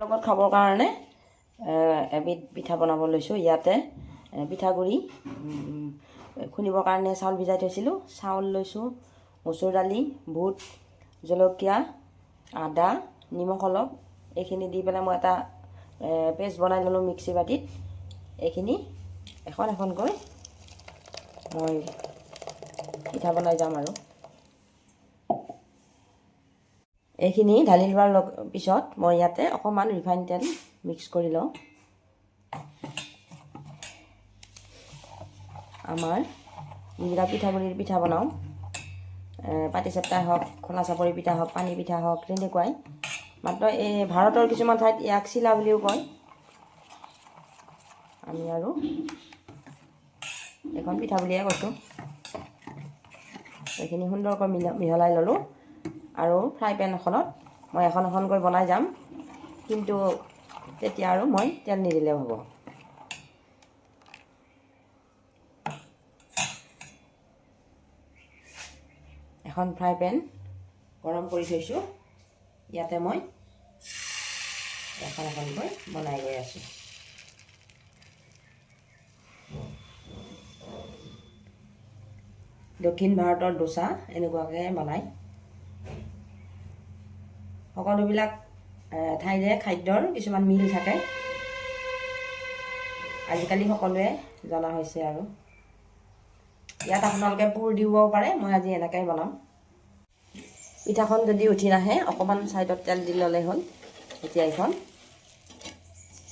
লগত খাবৰ কাৰণে এবিধ পিঠা বনাব লৈছোঁ। ইয়াতে পিঠাগুড়ি খুন্দিবৰ কাৰণে চাউল ভিজাই থৈছিলোঁ। চাউল লৈছোঁ, মচুৰ দালি, বুট, জলকীয়া, আদা, নিমখ অলপ, এইখিনি দি পেলাই মই এটা পেষ্ট বনাই ল'লোঁ মিক্সি বাতিত। এইখিনি এখন এখনকৈ মই পিঠা বনাই যাম আৰু এইখিনি ঢালি লোৱাৰ পিছত মই ইয়াতে অকণমান ৰিফাইন তেল মিক্স কৰি লওঁ। আমাৰ যিবিলাক পিঠাগুড়িৰ পিঠা বনাওঁ, পাটিচেপ্তাই হওক, খোলা চাপৰি পিঠা হওক, পানী পিঠা হওক, তেনেকুৱাই, মাত্ৰ এই ভাৰতৰ কিছুমান ঠাইত ইয়াক চিলা বুলিও কয়। আমি আৰু এখন পিঠা বুলিয়ে কৈছোঁ। এইখিনি সুন্দৰকৈ মিহলাই ল'লোঁ আৰু ফ্ৰাই পেন এখনত মই এখন এখনকৈ বনাই যাম, কিন্তু তেতিয়া আৰু মই তেল নিদিলেও হ'ব। এখন ফ্ৰাই পেন গৰম কৰি থৈছোঁ, ইয়াতে মই এখন এখনকৈ বনাই গৈ আছোঁ। দক্ষিণ ভাৰতৰ ডোচা এনেকুৱাকৈ বনায়। সকলোবিলাক ঠাইৰে খাদ্যৰ কিছুমান মিল থাকে, আজিকালি সকলোৱে জনা হৈছে। আৰু ইয়াত আপোনালোকে পুৰ দিবও পাৰে, মই আজি এনেকৈ বনাম। পিঠাখন যদি উঠি নাহে অকণমান ছাইডত তেল দি ল'লে হ'ল। এতিয়া এইখন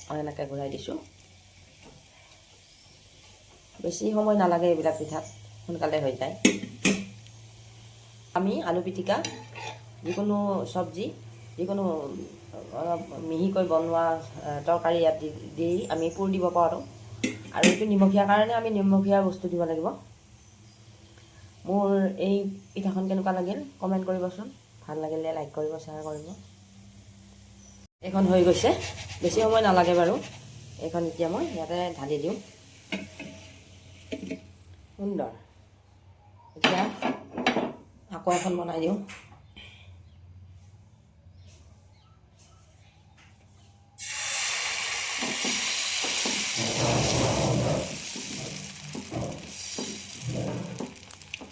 মই এনেকৈ ঘূৰাই দিছোঁ। বেছি সময় নালাগে, এইবিলাক পিঠাত সোনকালে হৈ যায়। আমি আলু পিটিকা, যিকোনো চব্জি, যিকোনো অলপ মিহিকৈ বনোৱা তৰকাৰী ইয়াত দি আমি পুৰ দিব পাৰোঁ। আৰু এইটো নিমখীয়া কাৰণে আমি নিমখীয়া বস্তু দিব লাগিব। মোৰ এই পিঠাখন কেনেকুৱা লাগিল কমেণ্ট কৰিবচোন। ভাল লাগিলে লাইক কৰিব, শ্বেয়াৰ কৰিব। এইখন হৈ গৈছে, বেছি সময় নালাগে বাৰু। এইখন এতিয়া মই ইয়াতে ঢালি দিওঁ। সুন্দৰ। এতিয়া আকৌ এখন বনাই দিওঁ।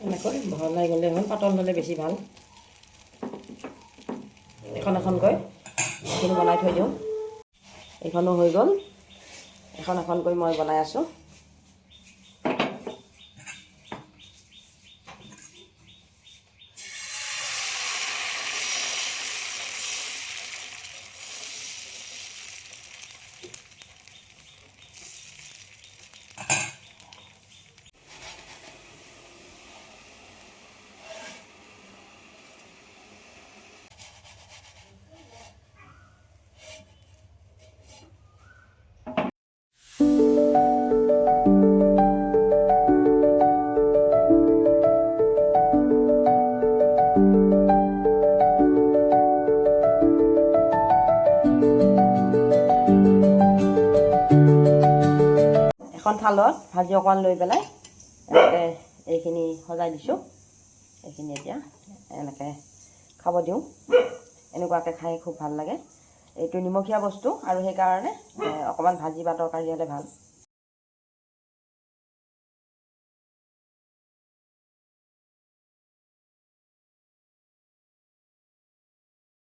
এনেকৈ বহলাই গ'লে হ'ল, পাতল হ'লে বেছি ভাল। এখন এখনকৈ এইখিনি বনাই থৈ দিওঁ। এইখনো হৈ গ'ল, এখন এখনকৈ মই বনাই আছোঁ। এখন থালত ভাজি অকণমান লৈ পেলাই এনেকৈ এইখিনি সজাই দিছোঁ। এইখিনি এতিয়া এনেকৈ খাব দিওঁ। এনেকুৱাকৈ খাই খুব ভাল লাগে। এইটো নিমখীয়া বস্তু আৰু সেইকাৰণে অকণমান ভাজি বা তৰকাৰী হ'লে ভাল।